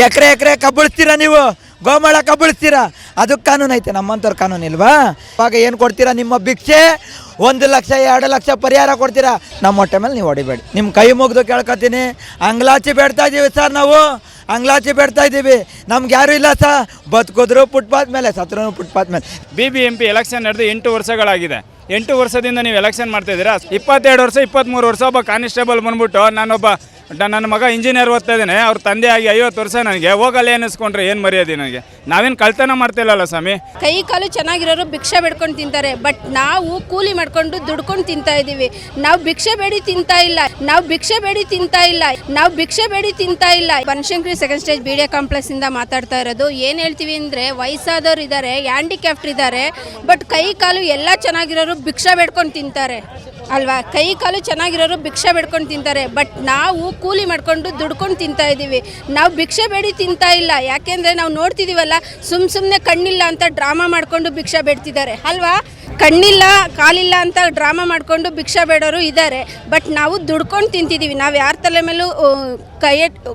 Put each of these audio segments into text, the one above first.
ಎಕರೆ ಕಬ್ಬಳಿಸ್ತೀರಾ ನೀವು, ಗೋಮಾಳ ಕಬ್ಬಳಿಸ್ತೀರಾ, ಅದಕ್ಕೆ ಕಾನೂನು ಐತೆ, ನಮ್ಮಂಥವ್ರ ಕಾನೂನು ಇಲ್ವಾ? ಅವಾಗ ಏನು ಕೊಡ್ತೀರಾ? ನಿಮ್ಮ ಭಿಕ್ಷೆ 1 ಲಕ್ಷ 2 ಲಕ್ಷ ಪರಿಹಾರ ಕೊಡ್ತೀರಾ. ನಮ್ಮ ಹೊಟ್ಟೆ ಮೇಲೆ ನೀವು ಹೊಡಿಬೇಡಿ. ನಿಮ್ಮ ಕೈ ಮುಗಿದು ಕೇಳ್ಕೊತೀನಿ, ಅಂಗ್ಲಾಚಿ ಬೇಡ್ತಾ ಇದ್ದೀವಿ ಸರ್, ನಾವು ಅಂಗ್ಲಾಚಿ ಬೇಡ್ತಾ ಇದ್ದೀವಿ. ನಮ್ಗೆ ಯಾರು ಇಲ್ಲ ಸರ್, ಬದುಕಿದ್ರು ಫುಟ್ಪಾತ್ ಮೇಲೆ, ಸತ್ರೂ ಫುಟ್ಪಾತ್ ಮೇಲೆ. BBMP ಎಲೆಕ್ಷನ್ ನಡೆದು 8 ವರ್ಷಗಳಾಗಿದೆ. 8 ವರ್ಷದಿಂದ ನೀವು ಎಲೆಕ್ಷನ್ ಮಾಡ್ತಾಯಿದ್ದೀರಾ. 22 ವರ್ಷ 23 ವರ್ಷ ಒಬ್ಬ ಕಾನಿಸ್ಟೇಬಲ್ ಬಂದ್ಬಿಟ್ಟು ನನ್ನ ಮಗ ಇಂಜಿನಿಯರ್ ಓದ್ತಾ ಇದ್ದಾನೆ, ಅವ್ರ ತಂದೆಯಾಗಿ 50 ವರ್ಷ ನನಗೆ ಹೋಗಲ್ಲ ಅನ್ನಿಸ್ಕೊಂಡ್ರೆ ಏನು ಮರ್ಯಾದೆ ನನಗೆ? ನಾವೇನು ಕಳ್ತನ ಮಾಡ್ತಿಲ್ಲಲ್ಲ ಸ್ವಾಮಿ. ಕೈ ಕಾಲು ಚೆನ್ನಾಗಿರೋರು ಭಿಕ್ಷೆ ಬೇಡ್ಕೊಂಡು ತಿಂತಾರೆ, ಬಟ್ ನಾವು ಕೂಲಿ ಮಾಡ್ಕೊಂಡು ದುಡ್ಕೊಂಡು ತಿಂತಾ ಇದ್ದೀವಿ. ನಾವು ಭಿಕ್ಷೆ ಬೇಡಿ ತಿಂತಾ ಇಲ್ಲ. Banashankari second stage BDA complex ಇಂದ ಮಾತಾಡ್ತಾ ಇರೋದು. ಏನು ಹೇಳ್ತೀವಿ ಅಂದರೆ, ವಯಸ್ಸಾದವ್ರು ಇದ್ದಾರೆ, ಹ್ಯಾಂಡಿಕ್ಯಾಪ್ಟ್ ಇದ್ದಾರೆ, ಬಟ್ ಕೈ ಕಾಲು ಎಲ್ಲ ಚೆನ್ನಾಗಿರೋರು ಭಿಕ್ಷೆ ಬೇಡ್ಕೊಂಡು ತಿಂತಾರೆ ಅಲ್ವಾ? ಕೈ ಕಾಲು ಚೆನ್ನಾಗಿರೋರು ಭಿಕ್ಷೆ ಬೇಡ್ಕೊಂಡು ತಿಂತಾರೆ, ಬಟ್ ನಾವು ಕೂಲಿ ಮಾಡ್ಕೊಂಡು ದುಡ್ಕೊಂಡು ತಿಂತಾ ಇದ್ದೀವಿ. ನಾವು ಭಿಕ್ಷೆ ಬೇಡಿ ತಿಂತಾ ಇಲ್ಲ. ಯಾಕೆಂದರೆ ನಾವು ನೋಡ್ತಿದ್ದೀವಲ್ಲ, ಸುಮ್ಮನೆ ಕಣ್ಣಿಲ್ಲ ಅಂತ ಡ್ರಾಮಾ ಮಾಡಿಕೊಂಡು ಭಿಕ್ಷೆ ಬೇಡ್ತಿದ್ದಾರೆ ಅಲ್ವಾ? ಕಣ್ಣಿಲ್ಲ ಕಾಲಿಲ್ಲ ಅಂತ ಡ್ರಾಮಾ ಮಾಡಿಕೊಂಡು ಭಿಕ್ಷೆ ಬೇಡೋರು ಇದ್ದಾರೆ, ಬಟ್ ನಾವು ದುಡ್ಕೊಂಡು ತಿಂತಿದ್ದೀವಿ. ನಾವು ಯಾರ ತಲೆ ಮೇಲೂ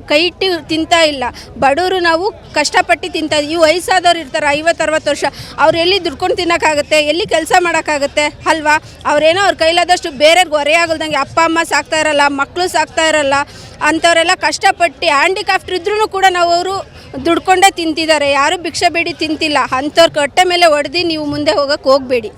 ಕೈ ಇಟ್ಟು ತಿಂತಾ ಇಲ್ಲ. ಬಡವರು ನಾವು ಕಷ್ಟಪಟ್ಟು ತಿಂತಾ ಇದ್ದೀವಿ. ವಯಸ್ಸಾದವ್ರು ಇರ್ತಾರೆ 50-60 ವರ್ಷ, ಅವ್ರು ಎಲ್ಲಿ ದುಡ್ಕೊಂಡು ತಿನ್ನೋಕ್ಕಾಗುತ್ತೆ, ಎಲ್ಲಿ ಕೆಲಸ ಮಾಡೋಕ್ಕಾಗುತ್ತೆ ಅಲ್ವಾ? ಅವ್ರೇನೋ ಅವ್ರ ಕೈಲಾದಷ್ಟು ಬೇರೆಯವ್ರಿಗೆ ಹೊರೆ ಆಗಲ್ದಂಗೆ ಅಪ್ಪ ಅಮ್ಮ ಸಾಕ್ತಾ ಇರಲ್ಲ, ಮಕ್ಕಳು ಸಾಕ್ತಾ ಇರಲ್ಲ, ಅಂಥವರೆಲ್ಲ ಕಷ್ಟಪಟ್ಟು ಹ್ಯಾಂಡಿಕ್ಯಾಪ್ಟ್ ಇದ್ರೂ ಕೂಡ ನಾವು ಅವರು ದುಡ್ಕೊಂಡೇ ತಿಂತಿದ್ದಾರೆ. ಯಾರೂ ಭಿಕ್ಷೆ ಬೇಡಿ ತಿಂತಿಲ್ಲ. ಅಂಥವ್ರ ಹೊಟ್ಟೆ ಮೇಲೆ ಹೊಡೆದು ನೀವು ಮುಂದೆ ಹೋಗೋಕ್ಕೆ ಹೋಗಬೇಡಿ.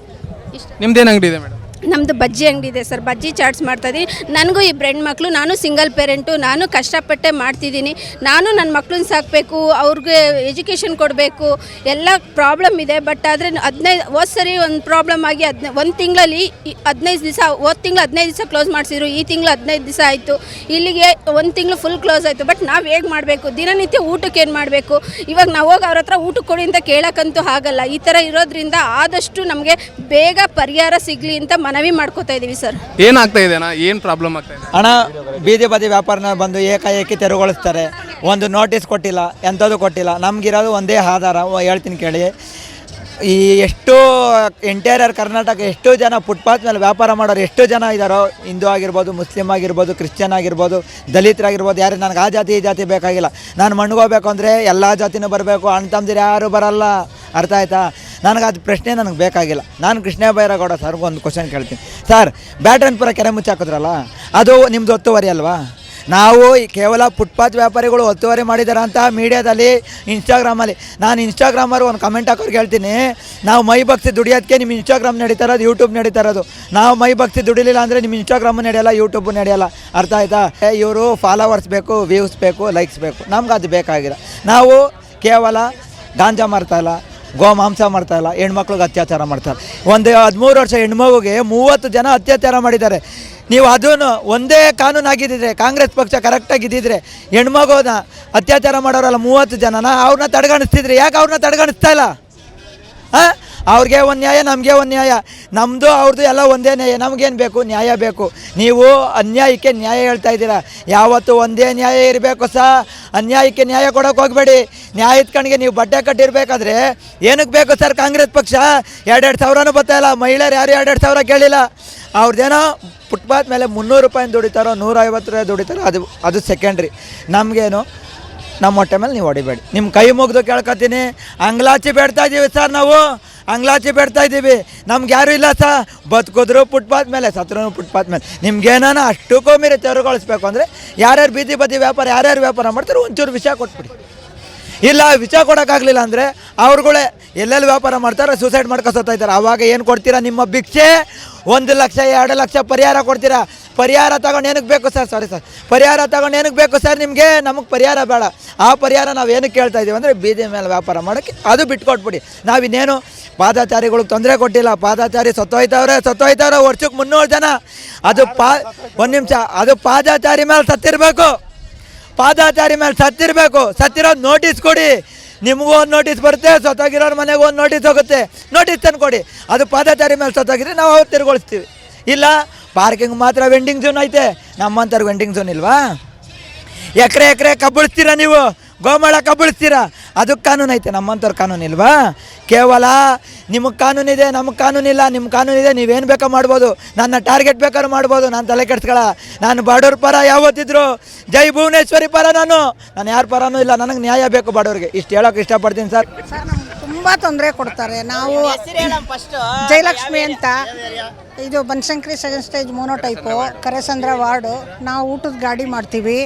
ನಿಮ್ದೇನು ಅಂಗಡಿ ಇದೆ ಮೇಡಮ್? ನಮ್ಮದು ಬಜ್ಜಿ ಅಂಗಡಿ ಇದೆ ಸರ್, ಬಜ್ಜಿ ಚಾಟ್ಸ್ ಮಾಡ್ತಾಯಿದ್ದೀನಿ. ನನಗೂ 2 ಹೆಣ್ಮಕ್ಳು, ನಾನು ಸಿಂಗಲ್ ಪೇರೆಂಟು, ನಾನು ಕಷ್ಟಪಟ್ಟೆ ಮಾಡ್ತಿದ್ದೀನಿ. ನಾನು ನನ್ನ ಮಕ್ಳನ್ನ ಸಾಕಬೇಕು, ಅವ್ರಿಗೆ ಎಜುಕೇಷನ್ ಕೊಡಬೇಕು, ಎಲ್ಲ ಪ್ರಾಬ್ಲಮ್ ಇದೆ. ಬಟ್ ಆದರೆ 15 ಹೋದ ಸರಿ ಒಂದು ಪ್ರಾಬ್ಲಮ್ ಆಗಿ ಒಂದು ತಿಂಗಳಲ್ಲಿ 15 ದಿವಸ, ಹೋದ ತಿಂಗಳು 15 ದಿವಸ ಕ್ಲೋಸ್ ಮಾಡಿಸಿದ್ರು, ಈ ತಿಂಗಳು 15 ದಿವಸ ಆಯಿತು, ಇಲ್ಲಿಗೆ 1 ತಿಂಗಳು ಫುಲ್ ಕ್ಲೋಸ್ ಆಯಿತು. ಬಟ್ ನಾವು ಹೇಗೆ ಮಾಡಬೇಕು? ದಿನನಿತ್ಯ ಊಟಕ್ಕೆ ಏನು ಮಾಡಬೇಕು? ಇವಾಗ ನಾವು ಹೋಗಿ ಅವ್ರ ಹತ್ರ ಊಟಕ್ಕೆ ಕೊಡಿ ಅಂತ ಕೇಳೋಕ್ಕಂತೂ ಆಗಲ್ಲ. ಈ ಥರ ಇರೋದ್ರಿಂದ ಆದಷ್ಟು ನಮಗೆ ಬೇಗ ಪರಿಹಾರ ಸಿಗಲಿ ಅಂತ ಮನವಿ ಮಾಡ್ಕೋತಾ ಇದೀವಿ ಸರ್. ಏನಾಗ್ತಾ ಇದೆ ಅಣ್ಣ? ಏನು ಪ್ರಾಬ್ಲಮ್ ಆಗ್ತಾ ಇದೆ ಅಣ್ಣ? ಬೀದಿ ಬದಿ ವ್ಯಾಪಾರನ ಬಂದು ಏಕಾಏಕಿ ತೆರವುಗೊಳಿಸ್ತಾರೆ. ಒಂದು ನೋಟಿಸ್ ಕೊಟ್ಟಿಲ್ಲ, ಎಂಥದ್ದು ಕೊಟ್ಟಿಲ್ಲ. ನಮಗಿರೋದು ಒಂದೇ ಆಧಾರ, ಹೇಳ್ತೀನಿ ಕೇಳಿ. ಈ ಎಷ್ಟು ಎಂಟೈರ್ ಕರ್ನಾಟಕ ಎಷ್ಟು ಜನ ಫುಟ್ಪಾತ್ ಮೇಲೆ ವ್ಯಾಪಾರ ಮಾಡೋರು ಎಷ್ಟು ಜನ ಇದ್ದಾರೋ, ಹಿಂದೂ ಆಗಿರ್ಬೋದು, ಮುಸ್ಲಿಮ್ ಆಗಿರ್ಬೋದು, ಕ್ರಿಶ್ಚಿಯನ್ ಆಗಿರ್ಬೋದು, ದಲಿತರಾಗಿರ್ಬೋದು, ಯಾರು ನನಗೆ ಆ ಜಾತಿ ಈ ಜಾತಿ ಬೇಕಾಗಿಲ್ಲ. ನಾನು ಮಣ್ಗೋಬೇಕು ಅಂದರೆ ಎಲ್ಲ ಜಾತಿನೂ ಬರಬೇಕು, ಅಣ್ಣ ತಮ್ಮದಿರು ಯಾರು ಬರಲ್ಲ. ಅರ್ಥ ಆಯ್ತಾ? ನನಗೆ ಅದು ಪ್ರಶ್ನೆ ನನಗೆ ಬೇಕಾಗಿಲ್ಲ. ನಾನು ಕೃಷ್ಣ ಬೈರೇಗೌಡ ಸರ್ಗೆ ಒಂದು ಕ್ವಶನ್ ಕೇಳ್ತೀನಿ. ಸರ್, ಬ್ಯಾಟನ್ಪುರ ಕೆರೆ ಮುಚ್ಚಾಕಿದ್ರಲ್ಲ, ಅದು ನಿಮ್ಮದು ಒತ್ತುವರಿ ಅಲ್ವಾ? ನಾವು ಕೇವಲ ಫುಟ್ಪಾತ್ ವ್ಯಾಪಾರಿಗಳು ಒತ್ತುವರಿ ಮಾಡಿದ್ದಾರೆ ಅಂತ ಮೀಡಿಯಾದಲ್ಲಿ, ಇನ್ಸ್ಟಾಗ್ರಾಮಲ್ಲಿ, ನಾನು ಇನ್ಸ್ಟಾಗ್ರಾಮಲ್ಲಿ ಒಂದು ಕಮೆಂಟ್ ಹಾಕೋರಿಗೆ ಹೇಳ್ತೀನಿ, ನಾವು ಮೈ ಬಗ್ಸಿ ದುಡಿಯೋದಕ್ಕೆ ನಿಮ್ಮ ಇನ್ಸ್ಟಾಗ್ರಾಮ್ ನಡೀತಾ ಇರೋದು, ಯೂಟ್ಯೂಬ್ ನಡೀತಾ ಇರೋದು. ನಾವು ಮೈ ಬಗ್ಸಿ ದುಡಿಲಿಲ್ಲ ಅಂದರೆ ನಿಮ್ಮ ಇನ್ಸ್ಟಾಗ್ರಾಮು ನಡೆಯಲ್ಲ, ಯೂಟ್ಯೂಬು ನಡೆಯಲ್ಲ. ಅರ್ಥ ಆಯ್ತಾ? ಇವರು ಫಾಲೋವರ್ಸ್ ಬೇಕು, ವ್ಯೂಸ್ ಬೇಕು, ಲೈಕ್ಸ್ ಬೇಕು. ನಮ್ಗೆ ಅದು ಬೇಕಾಗಿಲ್ಲ. ನಾವು ಕೇವಲ ಗಾಂಜಾ ಮಾರ್ತಾಯಿಲ್ಲ, ಗೋಮಾಂಸ ಮಾಡ್ತಾಯಿಲ್ಲ, ಹೆಣ್ಮಕ್ಳಿಗೆ ಅತ್ಯಾಚಾರ ಮಾಡ್ತಾರೆ. ಒಂದು 13 ವರ್ಷ ಹೆಣ್ಮಗುಗೆ 30 ಜನ ಅತ್ಯಾಚಾರ ಮಾಡಿದ್ದಾರೆ. ನೀವು ಅದನ್ನು ಒಂದೇ ಕಾನೂನು ಆಗಿದ್ದಿದ್ರೆ, ಕಾಂಗ್ರೆಸ್ ಪಕ್ಷ ಕರೆಕ್ಟಾಗಿದ್ದಿದ್ರೆ, ಹೆಣ್ಮಗುನ ಅತ್ಯಾಚಾರ ಮಾಡೋರಲ್ಲ 30 ಜನನ, ಅವ್ರನ್ನ ತಡೆಗಣಿಸ್ತಿದ್ರಿ. ಯಾಕೆ ಅವ್ರನ್ನ ತಡೆಗಣಿಸ್ತಾ ಇಲ್ಲ? ಹಾಂ, ಅವ್ರಿಗೆ ಒಂದು ನ್ಯಾಯ, ನಮಗೆ ಒಂದು ನ್ಯಾಯ. ನಮ್ಮದು ಅವ್ರದ್ದು ಎಲ್ಲ ಒಂದೇ ನ್ಯಾಯ. ನಮಗೇನು ಬೇಕು? ನ್ಯಾಯ ಬೇಕು. ನೀವು ಅನ್ಯಾಯಕ್ಕೆ ನ್ಯಾಯ ಹೇಳ್ತಾ ಇದ್ದೀರಾ. ಯಾವತ್ತು ಒಂದೇ ನ್ಯಾಯ ಇರಬೇಕು ಅನ್ಯಾಯಕ್ಕೆ ನ್ಯಾಯ ಕೊಡೋಕೆ ಹೋಗಬೇಡಿ. ನ್ಯಾಯದ ಕಣ್ಣಿಗೆ ನೀವು ಬಟ್ಟೆ ಕಟ್ಟಿರಬೇಕಾದ್ರೆ ಏನಕ್ಕೆ ಬೇಕು ಸರ್ ಕಾಂಗ್ರೆಸ್ ಪಕ್ಷ? 2-2 ಸಾವಿರನೂ ಬರ್ತಾಯಿಲ್ಲ. ಮಹಿಳೆಯರು ಯಾರು 2-2 ಸಾವಿರ ಕೇಳಿಲ್ಲ. ಅವ್ರದ್ದೇನೋ ಫುಟ್ಪಾತ್ ಮೇಲೆ 300 ರೂಪಾಯಿ ದುಡಿತಾರೋ, 150 ರೂಪಾಯಿ ದುಡಿತಾರೋ, ಅದು ಸೆಕೆಂಡ್ರಿ. ನಮಗೇನು, ನಮ್ಮ ಹೊಟ್ಟೆ ಮೇಲೆ ನೀವು ಹೊಡಿಬೇಡಿ. ನಿಮ್ಮ ಕೈ ಮುಗಿದು ಕೇಳ್ಕೊತೀನಿ, ಅಂಗ್ಲಾಚಿ ಬೇಡ್ತಾ ಇದ್ದೀವಿ ಸರ್, ನಾವು ಅಂಗ್ಲಾಚಿ ಬೇಡ್ತಾ ಇದ್ದೀವಿ. ನಮ್ಗೆ ಯಾರು ಇಲ್ಲ ಸರ್, ಬದುಕಿದ್ರು ಫುಟ್ಪಾತ್ ಮೇಲೆ, ಸತ್ರೂ ಫುಟ್ಪಾತ್ ಮೇಲೆ. ನಿಮ್ಗೇನಾನ ಅಷ್ಟಕ್ಕೂ ಮೀರಿ ತೆರವುಗೊಳಿಸ್ಬೇಕು ಅಂದರೆ, ಯಾರ್ಯಾರು ಬೀದಿ ಬದಿ ವ್ಯಾಪಾರ ಯಾರ್ಯಾರು ವ್ಯಾಪಾರ ಮಾಡ್ತಾರೆ ಒಂಚೂರು ವಿಷಯ ಕೊಟ್ಬಿಡಿ. ಇಲ್ಲ ವಿಷಯ ಕೊಡೋಕ್ಕಾಗಲಿಲ್ಲ ಅಂದರೆ ಅವ್ರುಗಳೇ ಎಲ್ಲೆಲ್ಲಿ ವ್ಯಾಪಾರ ಮಾಡ್ತಾರೆ ಸೂಸೈಡ್ ಮಾಡ್ಕೊಸೋತಾ ಇದ್ದಾರೆ. ಆವಾಗ ಏನು ಕೊಡ್ತೀರಾ? ನಿಮ್ಮ ಭಿಕ್ಷೆ 1 ಲಕ್ಷ 2 ಲಕ್ಷ ಪರಿಹಾರ ಕೊಡ್ತೀರಾ. ಪರಿಹಾರ ತಗೊಂಡು ಏನಕ್ಕೆ ಬೇಕು ಸರ್? ಪರಿಹಾರ ತಗೊಂಡು ಏನಕ್ಕೆ ಬೇಕು ಸರ್ ನಿಮಗೆ? ನಮಗೆ ಪರಿಹಾರ ಬೇಡ. ಆ ಪರಿಹಾರ ನಾವು ಏನಕ್ಕೆ ಕೇಳ್ತಾ ಇದ್ದೀವಿ ಅಂದರೆ, ಬೀದಿ ಮೇಲೆ ವ್ಯಾಪಾರ ಮಾಡೋಕ್ಕೆ ಅದು ಬಿಟ್ಕೊಟ್ಬಿಡಿ. ನಾವಿನ್ನೇನು ಪಾದಚಾರಿಗಳಿಗೆ ತೊಂದರೆ ಕೊಟ್ಟಿಲ್ಲ. ಪಾದಚಾರಿ ಸತ್ತೋಯ್ತವ್ರೆ ವರ್ಷಕ್ಕೆ 300 ಜನ. ಅದು ಒಂದು ನಿಮಿಷ, ಅದು ಪಾದಚಾರಿ ಮೇಲೆ ಸತ್ತಿರಬೇಕು. ಸತ್ತಿರೋದು ನೋಟಿಸ್ ಕೊಡಿ. ನಿಮಗೂ ಒಂದು ನೋಟಿಸ್ ಬರುತ್ತೆ, ಸತ್ತೋಗಿರೋರ ಮನೆಗೆ ಒಂದು ನೋಟಿಸ್ ಹೋಗುತ್ತೆ. ನೋಟಿಸ್ ತಂದು ಕೊಡಿ. ಅದು ಪಾದಚಾರಿ ಮೇಲೆ ಸತ್ತೋಗಿದ್ರೆ ನಾವು ಅವ್ರು ತಿರುಗೊಳಿಸ್ತೀವಿ. ಇಲ್ಲ ಪಾರ್ಕಿಂಗ್ ಮಾತ್ರ ವೆಂಡಿಂಗ್ ಝೋನ್ ಐತೆ, ನಮ್ಮಂಥವ್ರಿಗೆ ವೆಂಡಿಂಗ್ ಝೋನ್ ಇಲ್ವಾ? ಎಕರೆ ಕಬ್ಬಳಿಸ್ತೀರಾ ನೀವು, ಗೋಮಾಳ ಕಬ್ಬಳಿಸ್ತೀರಾ, ಅದಕ್ಕೆ ಕಾನೂನು ಐತೆ, ನಮ್ಮಂಥವ್ರ ಕಾನೂನು ಇಲ್ವಾ? ಕೇವಲ ನಿಮಗೆ ಕಾನೂನಿದೆ, ನಮಗೆ ಕಾನೂನಿಲ್ಲ. ನಿಮ್ಮ ಕಾನೂನಿದೆ, ನೀವೇನು ಬೇಕೋ ಮಾಡ್ಬೋದು, ನನ್ನ ಟಾರ್ಗೆಟ್ ಬೇಕಾದ್ರೂ ಮಾಡ್ಬೋದು. ನಾನು ತಲೆ ಕೆಡ್ಸ್ಕೊಳ. ನಾನು ಬಡವ್ರ ಪರ ಯಾವತ್ತಿದ್ರು, ಜೈ ಭುವನೇಶ್ವರಿ ಪರ. ನಾನು ಯಾರ ಪರನೂ ಇಲ್ಲ. ನನಗೆ ನ್ಯಾಯ ಬೇಕು ಬಡವ್ರಿಗೆ. ಇಷ್ಟು ಹೇಳೋಕೆ ಇಷ್ಟಪಡ್ತೀನಿ ಸರ್. ಸರ್ ನಮ್ಗೆ ತುಂಬ ತೊಂದರೆ ಕೊಡ್ತಾರೆ. ನಾವು ಜಯಲಕ್ಷ್ಮಿ ಅಂತ, ಇದು ಬನಶಂಕರಿ ಸೆಕೆಂಡ್ ಸ್ಟೇಜ್ ಮೋನೋಟೈಪು, ಕರೆಸಂದ್ರ ವಾರ್ಡು. ನಾವು ಊಟದ ಗಾಡಿ ಮಾಡ್ತೀವಿ,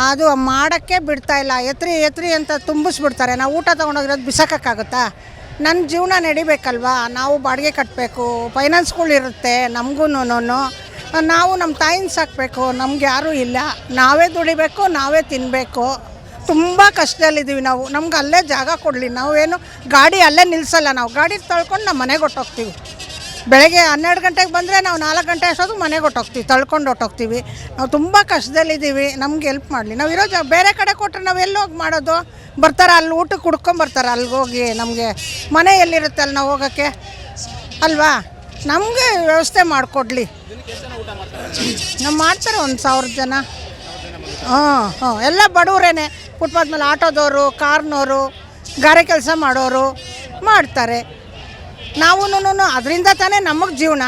ಅದು ಮಾಡೋಕ್ಕೆ ಬಿಡ್ತಾಯಿಲ್ಲ. ಎತ್ರಿ ಅಂತ ತುಂಬಿಸ್ಬಿಡ್ತಾರೆ. ನಾವು ಊಟ ತೊಗೊಂಡೋಗಿರೋದು ಬಿಸಾಕೋಕ್ಕಾಗುತ್ತಾ? ನನ್ನ ಜೀವನ ನಡಿಬೇಕಲ್ವಾ? ನಾವು ಬಾಡಿಗೆ ಕಟ್ಟಬೇಕು, ಫೈನಾನ್ಸ್ಗಳಿರುತ್ತೆ ನಮಗೂ. ನಾವು ನಮ್ಮ ತಾಯಿನ ಸಾಕಬೇಕು, ನಮ್ಗೆ ಯಾರೂ ಇಲ್ಲ. ನಾವೇ ದುಡಿಬೇಕು, ನಾವೇ ತಿನ್ನಬೇಕು. ತುಂಬ ಕಷ್ಟದಲ್ಲಿದ್ದೀವಿ ನಾವು. ನಮ್ಗೆ ಅಲ್ಲೇ ಜಾಗ ಕೊಡಲಿ, ನಾವೇನು ಗಾಡಿ ಅಲ್ಲೇ ನಿಲ್ಲಿಸಲ್ಲ. ನಾವು ಗಾಡಿ ತಳ್ಕೊಂಡು ನಮ್ಮ ಮನೆಗೆ ಹೊಟ್ಟೋಗ್ತೀವಿ. ಬೆಳಗ್ಗೆ 12 ಗಂಟೆಗೆ ಬಂದರೆ ನಾವು 4 ಗಂಟೆ ಅಷ್ಟೊತ್ತು ಮನೆಗೆ ಹೊಟ್ಟೋಗ್ತೀವಿ, ತಳ್ಕೊಂಡು ಹೊಟ್ಟೋಗ್ತೀವಿ. ನಾವು ತುಂಬ ಕಷ್ಟದಲ್ಲಿದ್ದೀವಿ, ನಮ್ಗೆ ಹೆಲ್ಪ್ ಮಾಡಲಿ. ನಾವು ಇರೋ ಬೇರೆ ಕಡೆ ಕೊಟ್ಟರೆ ನಾವು ಎಲ್ಲಿ ಹೋಗಿ ಮಾಡೋದು? ಬರ್ತಾರೆ ಅಲ್ಲಿ ಊಟಕ್ಕೆ ಕುಡ್ಕೊಂಬರ್ತಾರೆ, ಅಲ್ಲಿಗೆ ಹೋಗಿ. ನಮಗೆ ಮನೆ ಎಲ್ಲಿರುತ್ತೆ ಅಲ್ಲಿ ನಾವು ಹೋಗೋಕ್ಕೆ ಅಲ್ವಾ? ನಮಗೆ ವ್ಯವಸ್ಥೆ ಮಾಡಿಕೊಡ್ಲಿ. ನಾವು ಮಾಡ್ತಾರೆ 1,000 ಜನ. ಎಲ್ಲ ಬಡವರೇನೆ. ಫುಟ್ಪಾತ್ ಮೇಲೆ ಆಟೋದವರು, ಕಾರ್ನವರು, ಗಾರೆ ಕೆಲಸ ಮಾಡೋರು ಮಾಡ್ತಾರೆ. ನಾವು ಅದರಿಂದ ತಾನೇ ನಮಗೆ ಜೀವನ.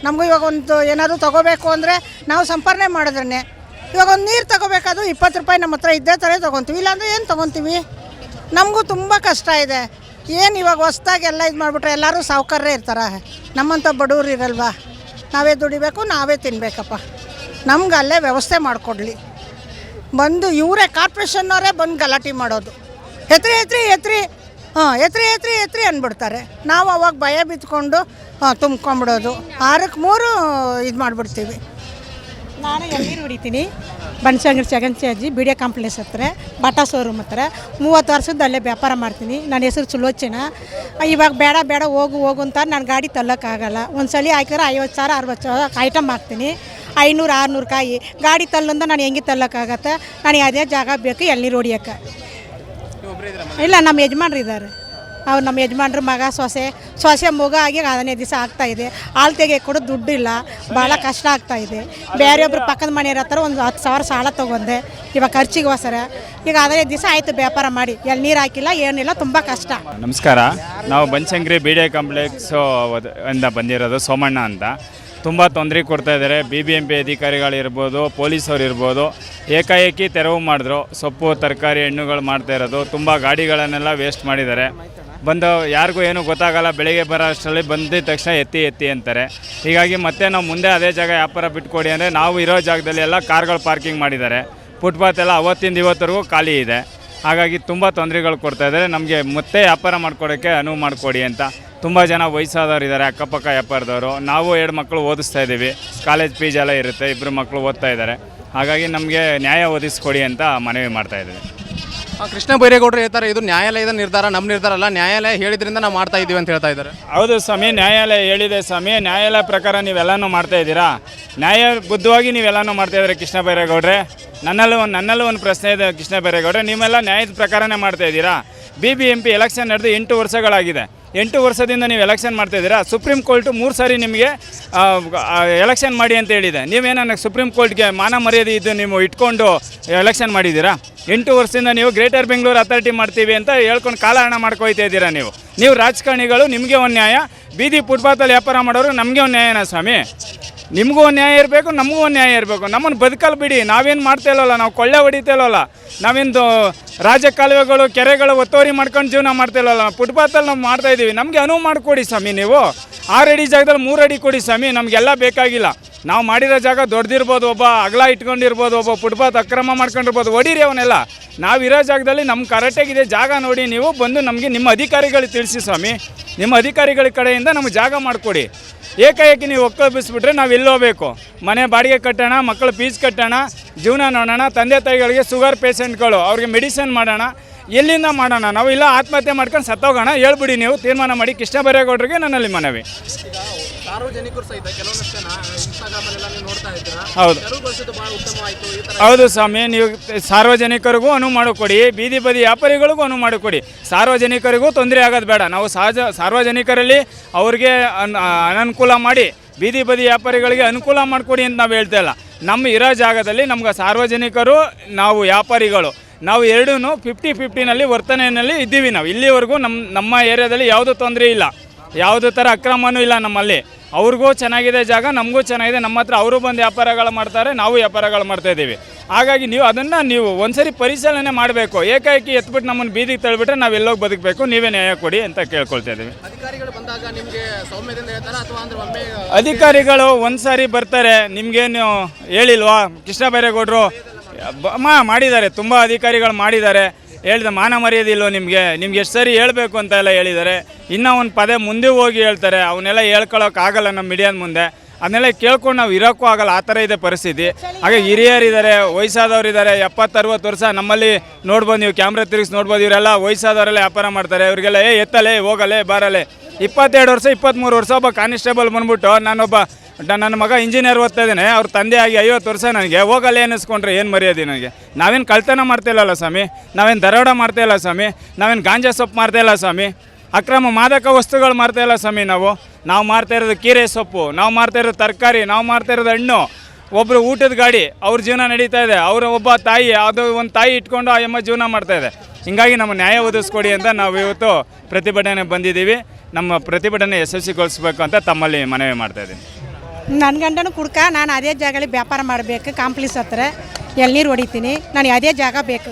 ನಮಗೂ ಇವಾಗ ಒಂದು ಏನಾದರೂ ತೊಗೋಬೇಕು ಅಂದರೆ ನಾವು ಸಂಪಾದನೆ ಮಾಡಿದ್ರೇ. ಇವಾಗ ಒಂದು ನೀರು ತೊಗೋಬೇಕಾದ್ರೂ 20 ರೂಪಾಯಿ ನಮ್ಮ ಹತ್ರ ಇದ್ದೇ ಥರ ತೊಗೊತೀವಿ, ಇಲ್ಲಾಂದರೆ ಏನು ತೊಗೊತೀವಿ? ನಮಗೂ ತುಂಬ ಕಷ್ಟ ಇದೆ. ಏನು ಇವಾಗ ಹೊಸ್ದಾಗಿ ಎಲ್ಲ ಇದು ಮಾಡಿಬಿಟ್ರೆ ಎಲ್ಲರೂ ಸಾವುಕಾರರೇ ಇರ್ತಾರೆ, ನಮ್ಮಂಥ ಬಡವ್ರು ಇರಲ್ವಾ? ನಾವೇ ದುಡಿಬೇಕು, ನಾವೇ ತಿನ್ನಬೇಕಪ್ಪ. ನಮ್ಗೆ ಅಲ್ಲೇ ವ್ಯವಸ್ಥೆ ಮಾಡಿಕೊಡ್ಲಿ. ಬಂದು ಇವರೇ ಕಾರ್ಪೊರೇಷನ್ನವರೇ ಬಂದು ಗಲಾಟೆ ಮಾಡೋದು. ಎತ್ರಿ ಅಂದ್ಬಿಡ್ತಾರೆ. ನಾವು ಅವಾಗ ಭಯ ಬಿತ್ಕೊಂಡು ತುಂಬ್ಕೊಂಬಿಡೋದು. 6ಕ್ಕೆ 3 ಇದು ಮಾಡಿಬಿಡ್ತೀವಿ. ನಾನು ಎಳ್ನೀರು ಹೊಡಿತೀನಿ. Banashankari second stage BDA complex ಹತ್ರ, ಬಾಟಾ ಶೋರೂಮ್ ಹತ್ರ. 30 ವರ್ಷದ ಅಲ್ಲೇ ವ್ಯಾಪಾರ ಮಾಡ್ತೀನಿ. ನನ್ನ ಹೆಸರು ಸುಲೋಚನ. ಇವಾಗ ಬೇಡ ಹೋಗು ಅಂತ ನಾನು ಗಾಡಿ ತಳ್ಳೋಕ್ಕಾಗಲ್ಲ. ಒಂದು ಸಲ ಹಾಕಿದ್ರೆ 50,000 60,000 ಐಟಮ್ ಹಾಕ್ತೀನಿ. 500 600 ಕಾಯಿ ಗಾಡಿ ತಳ್ಳಂದ ನಾನು ಹೆಂಗೆ ತಳ್ಳೋಕ್ಕಾಗತ್ತೆ? ನನಗೆ ಅದೇ ಜಾಗ ಬೇಕು ಎಳ್ನೀರು ಹೊಡಿಯೋಕ್ಕೆ. ಇಲ್ಲ, ನಮ್ಮ ಯಜಮಾನ್ರು ಇದ್ದಾರೆ. ಅವ್ರು ನಮ್ಮ ಯಜಮಾನ್ರು ಮಗ ಸೊಸೆ ಮಗ ಆಗಿ 15 ದಿವಸ ಆಗ್ತಾಯಿದೆ. ಹಾಲು ತೆಗಿಯೋಕೆ ಕೂಡ ದುಡ್ಡು ಇಲ್ಲ, ಭಾಳ ಕಷ್ಟ ಆಗ್ತಾಯಿದೆ. ಬೇರೆಯೊಬ್ಬರು ಪಕ್ಕದ ಮನೆಯವ್ರ ಹತ್ರ ಒಂದು 10,000 ಸಾಲ ತೊಗೊಂಡೆ. ಇವಾಗ ಖರ್ಚಿಗೋಸ್ಕರ ಈಗ 15 ದಿವಸ ಆಯಿತು ವ್ಯಾಪಾರ ಮಾಡಿ. ಎಳ್ನೀರು ಹಾಕಿಲ್ಲ, ಏನಿಲ್ಲ, ತುಂಬ ಕಷ್ಟ. ನಮಸ್ಕಾರ. ನಾವು ಬನಶಂಕರಿ BDA ಕಾಂಪ್ಲೆಕ್ಸು ಇಂದ ಬಂದಿರೋದು, ಸೋಮಣ್ಣ ಅಂತ. ತುಂಬ ತೊಂದರೆ ಕೊಡ್ತಾಯಿದ್ದಾರೆ. BBMP ಅಧಿಕಾರಿಗಳಿರ್ಬೋದು, ಪೊಲೀಸವ್ರು ಇರ್ಬೋದು. ಏಕಾಏಕಿ ತೆರವು ಮಾಡಿದ್ರು. ಸೊಪ್ಪು ತರಕಾರಿ ಹಣ್ಣುಗಳು ಮಾಡ್ತಾ ಇರೋದು. ತುಂಬ ಗಾಡಿಗಳನ್ನೆಲ್ಲ ವೇಸ್ಟ್ ಮಾಡಿದ್ದಾರೆ. ಬಂದು ಯಾರಿಗೂ ಏನೂ ಗೊತ್ತಾಗಲ್ಲ. ಬೆಳಿಗ್ಗೆ ಬರೋ ಅಷ್ಟರಲ್ಲಿ ಬಂದಿದ್ದ ತಕ್ಷಣ ಎತ್ತಿ ಅಂತಾರೆ. ಹೀಗಾಗಿ ಮತ್ತೆ ನಾವು ಮುಂದೆ ಅದೇ ಜಾಗ ವ್ಯಾಪಾರ ಬಿಟ್ಕೊಡಿ ಅಂದರೆ ನಾವು ಇರೋ ಜಾಗದಲ್ಲಿ ಎಲ್ಲ ಕಾರ್ಗಳು ಪಾರ್ಕಿಂಗ್ ಮಾಡಿದ್ದಾರೆ. ಫುಟ್ಪಾತ್ ಎಲ್ಲ ಅವತ್ತಿಂದ ಇವತ್ತರೆಗೂ ಖಾಲಿ ಇದೆ. ಹಾಗಾಗಿ ತುಂಬ ತೊಂದರೆಗಳು ಕೊಡ್ತಾಯಿದ್ದಾರೆ. ನಮಗೆ ಮತ್ತೆ ವ್ಯಾಪಾರ ಮಾಡ್ಕೊಡೋಕ್ಕೆ ಅನುವು ಮಾಡಿಕೊಡಿ ಅಂತ. ತುಂಬ ಜನ ವಯಸ್ಸಾದವ್ರು ಇದ್ದಾರೆ, ಅಕ್ಕಪಕ್ಕ ವ್ಯಾಪಾರದವರು. ನಾವು 2 ಮಕ್ಕಳು ಓದಿಸ್ತಾ ಇದ್ದೀವಿ. ಕಾಲೇಜ್ ಫೀಸ್ ಎಲ್ಲ ಇರುತ್ತೆ, 2 ಮಕ್ಕಳು ಓದ್ತಾ ಇದ್ದಾರೆ. ಹಾಗಾಗಿ ನಮಗೆ ನ್ಯಾಯ ಒದಗಿಸ್ಕೊಡಿ ಅಂತ ಮನವಿ ಮಾಡ್ತಾಯಿದ್ದೀವಿ. ಕೃಷ್ಣ ಬೈರೇಗೌಡರು ಹೇಳ್ತಾರೆ, ಇದು ನ್ಯಾಯಾಲಯದ ನಿರ್ಧಾರ, ನಮ್ಮ ನಿರ್ಧಾರ ಅಲ್ಲ. ನ್ಯಾಯಾಲಯ ಹೇಳಿದ್ರಿಂದ ನಾವು ಮಾಡ್ತಾ ಇದ್ದೀವಿ ಅಂತ ಹೇಳ್ತಾ ಇದ್ದಾರೆ. ಹೌದು ಸ್ವಾಮಿ, ನ್ಯಾಯಾಲಯ ಹೇಳಿದೆ ಸ್ವಾಮಿ. ನ್ಯಾಯಾಲಯ ಪ್ರಕಾರ ನೀವೆಲ್ಲನೂ ಮಾಡ್ತಾಯಿದ್ದೀರಾ. ನ್ಯಾಯಬದ್ಧವಾಗಿ ನೀವೆಲ್ಲನೂ ಮಾಡ್ತಾಯಿದ್ದೀರಾ ಕೃಷ್ಣ ಬೈರೇಗೌಡ್ರೆ. ನನ್ನಲ್ಲೂ ಒಂದು ಪ್ರಶ್ನೆ ಇದೆ ಕೃಷ್ಣ ಬೈರೇಗೌಡ್ರೆ. ನೀವೆಲ್ಲ ನ್ಯಾಯದ ಪ್ರಕಾರನೇ ಮಾಡ್ತಾಯಿದ್ದೀರಾ. BBMP ಎಲೆಕ್ಷನ್ ನಡೆದು 8 ವರ್ಷಗಳಾಗಿದೆ. 8 ವರ್ಷದಿಂದ ನೀವು ಎಲೆಕ್ಷನ್ ಮಾಡ್ತಾಯಿದ್ದೀರಾ. ಸುಪ್ರೀಂ ಕೋರ್ಟು 3 ಸಾರಿ ನಿಮಗೆ ಎಲೆಕ್ಷನ್ ಮಾಡಿ ಅಂತ ಹೇಳಿದೆ. ನೀವೇನ ಸುಪ್ರೀಂ ಕೋರ್ಟ್ಗೆ ಮಾನ ಮರ್ಯಾದೆ ಇದ್ದು ನೀವು ಇಟ್ಕೊಂಡು ಎಲೆಕ್ಷನ್ ಮಾಡಿದ್ದೀರಾ? 8 ವರ್ಷದಿಂದ ನೀವು ಗ್ರೇಟರ್ ಬೆಂಗಳೂರು ಅಥಾರಿಟಿ ಮಾಡ್ತೀವಿ ಅಂತ ಹೇಳ್ಕೊಂಡು ಕಾಲಹರಣ ಮಾಡ್ಕೊಯ್ತಾ ಇದ್ದೀರಾ. ನೀವು ರಾಜಕಾರಣಿಗಳು, ನಿಮಗೆ ಒಂದು ನ್ಯಾಯ. ಬೀದಿ ಫುಟ್ಪಾತಲ್ಲಿ ವ್ಯಾಪಾರ ಮಾಡೋರು ನಮಗೆ ಒಂದು ನ್ಯಾಯನಾ ಸ್ವಾಮಿ? ನಿಮಗೂ ಒಂದು ನ್ಯಾಯ ಇರಬೇಕು, ನಮಗೂ ಒಂದು ನ್ಯಾಯ ಇರಬೇಕು. ನಮ್ಮನ್ನು ಬದುಕಲ್ಲಿ ಬಿಡಿ. ನಾವೇನು ಮಾಡ್ತಾ ಇಲ್ಲವಲ್ಲ, ನಾವು ಕೊಳ್ಳೆ ಹೊಡಿತಾ ಇಲ್ಲವಲ್ಲ, ನಾವೇನು ರಾಜಕಾಲುವೆಗಳು ಕೆರೆಗಳು ಒತ್ತುವರಿ ಮಾಡ್ಕೊಂಡು ಜೀವನ ಮಾಡ್ತಾ ಇಲ್ಲವಲ್ಲ, ಫುಟ್ಪಾತಲ್ಲಿ ನಾವು ಮಾಡ್ತಾಯಿದ್ದೀವಿ. ನಮಗೆ ಅನುವು ಮಾಡಿಕೊಡಿ ಸ್ವಾಮಿ. ನೀವು 6 ಅಡಿ ಜಾಗದಲ್ಲಿ 3 ಅಡಿ ಕೊಡಿ ಸ್ವಾಮಿ. ನಮಗೆಲ್ಲ ಬೇಕಾಗಿಲ್ಲ. ನಾವು ಮಾಡಿರೋ ಜಾಗ ದೊಡ್ಡದಿರ್ಬೋದು, ಒಬ್ಬ ಅಗಲ ಇಟ್ಕೊಂಡಿರ್ಬೋದು, ಒಬ್ಬ ಫುಟ್ಪಾತ್ ಅಕ್ರಮ ಮಾಡ್ಕೊಂಡಿರ್ಬೋದು. ಹೊಡೀರಿ ಅವನ್ನೆಲ್ಲ. ನಾವಿರೋ ಜಾಗದಲ್ಲಿ ನಮ್ಮ ಕರೆಕ್ಟಾಗಿದೆ ಜಾಗ ನೋಡಿ. ನೀವು ಬಂದು ನಮಗೆ ನಿಮ್ಮ ಅಧಿಕಾರಿಗಳಿಗೆ ತಿಳಿಸಿ ಸ್ವಾಮಿ. ನಿಮ್ಮ ಅಧಿಕಾರಿಗಳ ಕಡೆಯಿಂದ ನಮಗೆ ಜಾಗ ಮಾಡಿಕೊಡಿ. ಏಕಾಏಕಿ ನೀವು ಒಕ್ಕಲಿಸ್ಬಿಟ್ರೆ ನಾವು ಎಲ್ಲೋಬೇಕು? ಮನೆ ಬಾಡಿಗೆ ಕಟ್ಟೋಣ, ಮಕ್ಕಳ ಫೀಸ್ ಕಟ್ಟೋಣ, ಜೀವನ ನೋಡೋಣ. ತಂದೆ ತಾಯಿಗಳಿಗೆ ಶುಗರ್ ಪೇಷೆಂಟ್ಗಳು ಅವ್ರಿಗೆ ಮೆಡಿಸಿನ್ ಮಾಡೋಣ. ಎಲ್ಲಿಂದ ಮಾಡೋಣ ನಾವು? ಇಲ್ಲ ಆತ್ಮಹತ್ಯೆ ಮಾಡ್ಕೊಂಡು ಸತ್ತೋಗೋಣ? ಹೇಳ್ಬಿಡಿ, ನೀವು ತೀರ್ಮಾನ ಮಾಡಿ. ಕೃಷ್ಣ ಬೈರೇಗೌಡರಿಗೆ ನನ್ನಲ್ಲಿ ಮನವಿ. ಹೌದು ಸ್ವಾಮಿ, ನೀವು ಸಾರ್ವಜನಿಕರಿಗೂ ಅನುವು ಮಾಡಿಕೊಡಿ, ಬೀದಿ ಬದಿ ವ್ಯಾಪಾರಿಗಳಿಗೂ ಅನುವು ಮಾಡಿಕೊಡಿ. ಸಾರ್ವಜನಿಕರಿಗೂ ತೊಂದರೆ ಆಗೋದು ಬೇಡ. ನಾವು ಸಾರ್ವಜನಿಕರಲ್ಲಿ ಅವ್ರಿಗೆ ಅನನುಕೂಲ ಮಾಡಿ, ಬೀದಿ ಬದಿ ವ್ಯಾಪಾರಿಗಳಿಗೆ ಅನುಕೂಲ ಮಾಡಿಕೊಡಿ ಅಂತ ನಾವು ಹೇಳ್ತಾ ಇಲ್ಲ. ನಮ್ಮ ಇರೋ ಜಾಗದಲ್ಲಿ ನಮ್ಗೆ ಸಾರ್ವಜನಿಕರು, ನಾವು ವ್ಯಾಪಾರಿಗಳು ನಾವು ಎರಡೂ 50-50ನಲ್ಲಿ ವರ್ತನೆಯಲ್ಲಿ ಇದ್ದೀವಿ. ನಾವು ಇಲ್ಲಿವರೆಗೂ ನಮ್ಮ ಏರಿಯಾದಲ್ಲಿ ಯಾವುದೂ ತೊಂದರೆ ಇಲ್ಲ, ಯಾವುದೇ ಥರ ಅಕ್ರಮವೂ ಇಲ್ಲ ನಮ್ಮಲ್ಲಿ. ಅವ್ರಿಗೂ ಚೆನ್ನಾಗಿದೆ ಜಾಗ, ನಮಗೂ ಚೆನ್ನಾಗಿದೆ. ನಮ್ಮ ಹತ್ರ ಅವರು ಬಂದು ವ್ಯಾಪಾರಗಳು ಮಾಡ್ತಾರೆ, ನಾವು ವ್ಯಾಪಾರಗಳು ಮಾಡ್ತಾಯಿದ್ದೀವಿ. ಹಾಗಾಗಿ ನೀವು ಅದನ್ನು ನೀವು ಒಂದ್ಸರಿ ಪರಿಶೀಲನೆ ಮಾಡಬೇಕು. ಏಕಾಏಕಿ ಎತ್ಬಿಟ್ಟು ನಮ್ಮನ್ನು ಬೀದಿಗೆ ತಳ್ಳಿಬಿಟ್ರೆ ನಾವು ಎಲ್ಲೋಗಿ ಬದುಕಬೇಕು, ನೀವೇ ನ್ಯಾಯ ಕೊಡಿ ಅಂತ ಕೇಳ್ಕೊಳ್ತಾ ಇದ್ದೀವಿ. ಅಧಿಕಾರಿಗಳು ಬಂದಾಗ ನಿಮಗೆ ಸೌಮ್ಯದಿಂದ ಹೇಳ್ತಾರಾ ಅಥವಾ ಅಂದ್ರೆ ಒಮ್ಮೆ ಅಧಿಕಾರಿಗಳು ಒಂದು ಸಾರಿ ಬರ್ತಾರೆ, ನಿಮಗೇನು ಹೇಳಿಲ್ವಾ ಕೃಷ್ಣ ಬೈರೇಗೌಡರು ಮಾಡಿದ್ದಾರೆ, ತುಂಬ ಅಧಿಕಾರಿಗಳು ಮಾಡಿದ್ದಾರೆ. ಹೇಳಿದ ಮಾನ ಮರ್ಯಾದೆ ಇಲ್ವೋ ನಿಮ್ಗೆ ಎಷ್ಟು ಸರಿ ಹೇಳಬೇಕು ಅಂತ ಎಲ್ಲ ಹೇಳಿದ್ದಾರೆ. ಇನ್ನೂ ಒಂದು ಪದೇ ಮುಂದೆ ಹೋಗಿ ಹೇಳ್ತಾರೆ, ಅವನ್ನೆಲ್ಲ ಹೇಳ್ಕೊಳ್ಳೋಕ್ಕಾಗಲ್ಲ ನಮ್ಮ ಮೀಡಿಯಾದ ಮುಂದೆ. ಅದನ್ನೆಲ್ಲ ಕೇಳ್ಕೊಂಡು ನಾವು ಇರೋಕ್ಕೂ ಆಗಲ್ಲ, ಆ ಥರ ಇದೆ ಪರಿಸ್ಥಿತಿ. ಹಾಗೆ ಹಿರಿಯರಿದ್ದಾರೆ, ವಯಸ್ಸಾದವರಿದ್ದಾರೆ, 70-60 ವರ್ಷ ನಮ್ಮಲ್ಲಿ ನೋಡ್ಬೋದು, ನೀವು ಕ್ಯಾಮ್ರಾ ತಿರುಗಿಸಿ ನೋಡ್ಬೋದು. ಇವರೆಲ್ಲ ವಯಸ್ಸಾದವರೆಲ್ಲ ವ್ಯಾಪಾರ ಮಾಡ್ತಾರೆ. ಇವರಿಗೆಲ್ಲ ಎತ್ತಲೆ ಹೋಗಲೆ ಬಾರಲೆ 22 ವರ್ಷ 23 ವರ್ಷ ಒಬ್ಬ ಕಾನಿಸ್ಟೇಬಲ್ ಬಂದ್ಬಿಟ್ಟು ನನ್ನ ಮಗ ಇಂಜಿನಿಯರ್ ಓದ್ತಾ ಇದ್ದಾನೆ, ಅವ್ರ ತಂದೆಯಾಗಿ 50 ವರ್ಷ ನನಗೆ ಹೋಗಲ್ಲೇ ಅನ್ನಿಸ್ಕೊಂಡ್ರೆ ಏನು ಮರ್ಯಾದೆ ನನಗೆ? ನಾವೇನು ಕಳ್ತನ ಮಾಡ್ತಾಯಿಲ್ಲಲ್ಲ ಸ್ವಾಮಿ, ನಾವೇನು ದರೋಡ ಮಾಡ್ತಾಯಿಲ್ಲ ಸ್ವಾಮಿ, ನಾವೇನು ಗಾಂಜಾ ಸೊಪ್ಪು ಮಾಡ್ತಾಯಿಲ್ಲ ಸ್ವಾಮಿ, ಅಕ್ರಮ ಮಾದಕ ವಸ್ತುಗಳು ಮಾಡ್ತಾಯಿಲ್ಲ ಸ್ವಾಮಿ. ನಾವು ಮಾರ್ತಾ ಇರೋದು ಕೀರೆ ಸೊಪ್ಪು, ನಾವು ಮಾರ್ತಾ ಇರೋದು ತರಕಾರಿ, ನಾವು ಮಾರ್ತಾ ಇರೋದು ಹಣ್ಣು. ಒಬ್ಬರು ಊಟದ ಗಾಡಿ, ಅವ್ರ ಜೀವನ ನಡೀತಾ ಇದೆ. ಅವರ ಒಬ್ಬ ತಾಯಿ, ಅದು ಒಂದು ತಾಯಿ ಇಟ್ಕೊಂಡು ಆ ಎಮ್ಮ ಜೀವನ ಮಾಡ್ತಾಯಿದೆ. ಹಿಂಗಾಗಿ ನಮ್ಮ ನ್ಯಾಯ ಒದಗಿಸ್ಕೊಡಿ ಅಂತ ನಾವು ಇವತ್ತು ಪ್ರತಿಭಟನೆ ಬಂದಿದ್ದೀವಿ. ನಮ್ಮ ಪ್ರತಿಭಟನೆ ಯಶಸ್ವಿಗೊಳಿಸ್ಬೇಕು ಅಂತ ತಮ್ಮಲ್ಲಿ ಮನವಿ ಮಾಡ್ತಾಯಿದ್ದೀನಿ. ನನ್ನ ಗಂಡನೂ ಕುಡ್ಕ, ನಾನು ಅದೇ ಜಾಗದಲ್ಲಿ ವ್ಯಾಪಾರ ಮಾಡಬೇಕು. ಕಾಂಪ್ಲೆಕ್ಸ್ ಹತ್ರ ಎಳ್ನೀರು ಹೊಡಿತೀನಿ, ನನಗೆ ಅದೇ ಜಾಗ ಬೇಕು.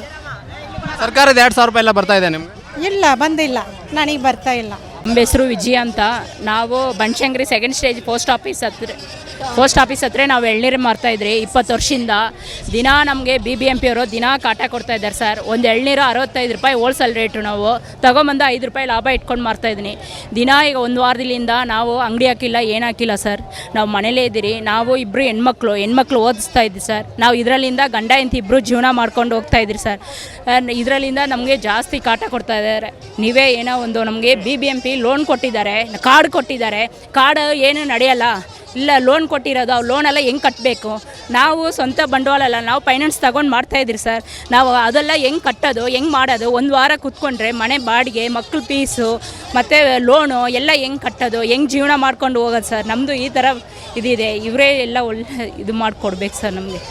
ಸರ್ಕಾರದ 2,000 ರೂಪಾಯಿ ಎಲ್ಲ ಬರ್ತಾ ಇದೆ ನಿಮ್ಗೆ? ಇಲ್ಲ, ಬಂದಿಲ್ಲ, ನನಗೆ ಬರ್ತಾ ಇಲ್ಲ. ನಮ್ಮ ಹೆಸರು ವಿಜಯ ಅಂತ. ನಾವು Banashankari 2nd stage post office ಹತ್ರ ನಾವು ಎಳ್ನೀರು ಮಾರ್ತಾಯಿದ್ರಿ 20 ವರ್ಷದಿಂದ. ದಿನ ನಮಗೆ BBMP ಅವರು ದಿನ ಕಾಟ ಕೊಡ್ತಾ ಇದ್ದಾರೆ ಸರ್. ಒಂದು ಎಳ್ನೀರು 65 ರೂಪಾಯಿ ಹೋಲ್ಸೇಲ್ ರೇಟು. ನಾವು ತೊಗೊಂಬಂದು 5 ರೂಪಾಯಿ ಲಾಭ ಇಟ್ಕೊಂಡು ಮಾರ್ತಾಯಿದ್ದೀನಿ ದಿನ. ಈಗ 1 ವಾರದಿಂದ ನಾವು ಅಂಗಡಿ ಹಾಕಿಲ್ಲ, ಏನು ಹಾಕಿಲ್ಲ ಸರ್. ನಾವು ಮನೇಲೇ ಇದ್ದೀರಿ. ನಾವು ಇಬ್ಬರು ಹೆಣ್ಮಕ್ಳು ಓದಿಸ್ತಾ ಇದ್ದೀವಿ ಸರ್. ನಾವು ಇದರಲ್ಲಿಂದ ಗಂಡ ಹೆಂಡತಿ ಇಬ್ಬರು ಜೀವನ ಮಾಡ್ಕೊಂಡು ಹೋಗ್ತಾ ಇದ್ದೀರಿ ಸರ್. ಇದರಲ್ಲಿಂದ ನಮಗೆ ಜಾಸ್ತಿ ಕಾಟ ಕೊಡ್ತಾ ಇದ್ದಾರೆ. ನೀವೇ ಏನೋ ಒಂದು ನಮಗೆ BBMP ಲೋನ್ ಕೊಟ್ಟಿದ್ದಾರೆ, ಕಾರ್ಡ್ ಕೊಟ್ಟಿದ್ದಾರೆ. ಕಾರ್ಡ್ ಏನು ನಡೆಯಲ್ಲ, ಇಲ್ಲ ಲೋನ್ ಕೊಟ್ಟಿರೋದು. ಆ ಲೋನೆಲ್ಲ ಹೆಂಗೆ ಕಟ್ಟಬೇಕು? ನಾವು ಸ್ವಂತ ಬಂಡವಾಳ ಅಲ್ಲ, ನಾವು ಫೈನಾನ್ಸ್ ತಗೊಂಡು ಮಾಡ್ತಾಯಿದ್ದೀರಿ ಸರ್. ನಾವು ಅದೆಲ್ಲ ಹೆಂಗೆ ಕಟ್ಟೋದು, ಹೆಂಗೆ ಮಾಡೋದು? 1 ವಾರ ಕೂತ್ಕೊಂಡ್ರೆ ಮನೆ ಬಾಡಿಗೆ, ಮಕ್ಕಳು ಫೀಸು ಮತ್ತು ಲೋನು ಎಲ್ಲ ಹೆಂಗೆ ಕಟ್ಟೋದು, ಹೆಂಗೆ ಜೀವನ ಮಾಡ್ಕೊಂಡು ಹೋಗೋದು ಸರ್? ನಮ್ಮದು ಈ ಥರ ಇದಿದೆ. ಇವರೇ ಎಲ್ಲ ಒಳ್ಳೆ ಇದು ಮಾಡಿಕೊಡ್ಬೇಕು ಸರ್ ನಮಗೆ.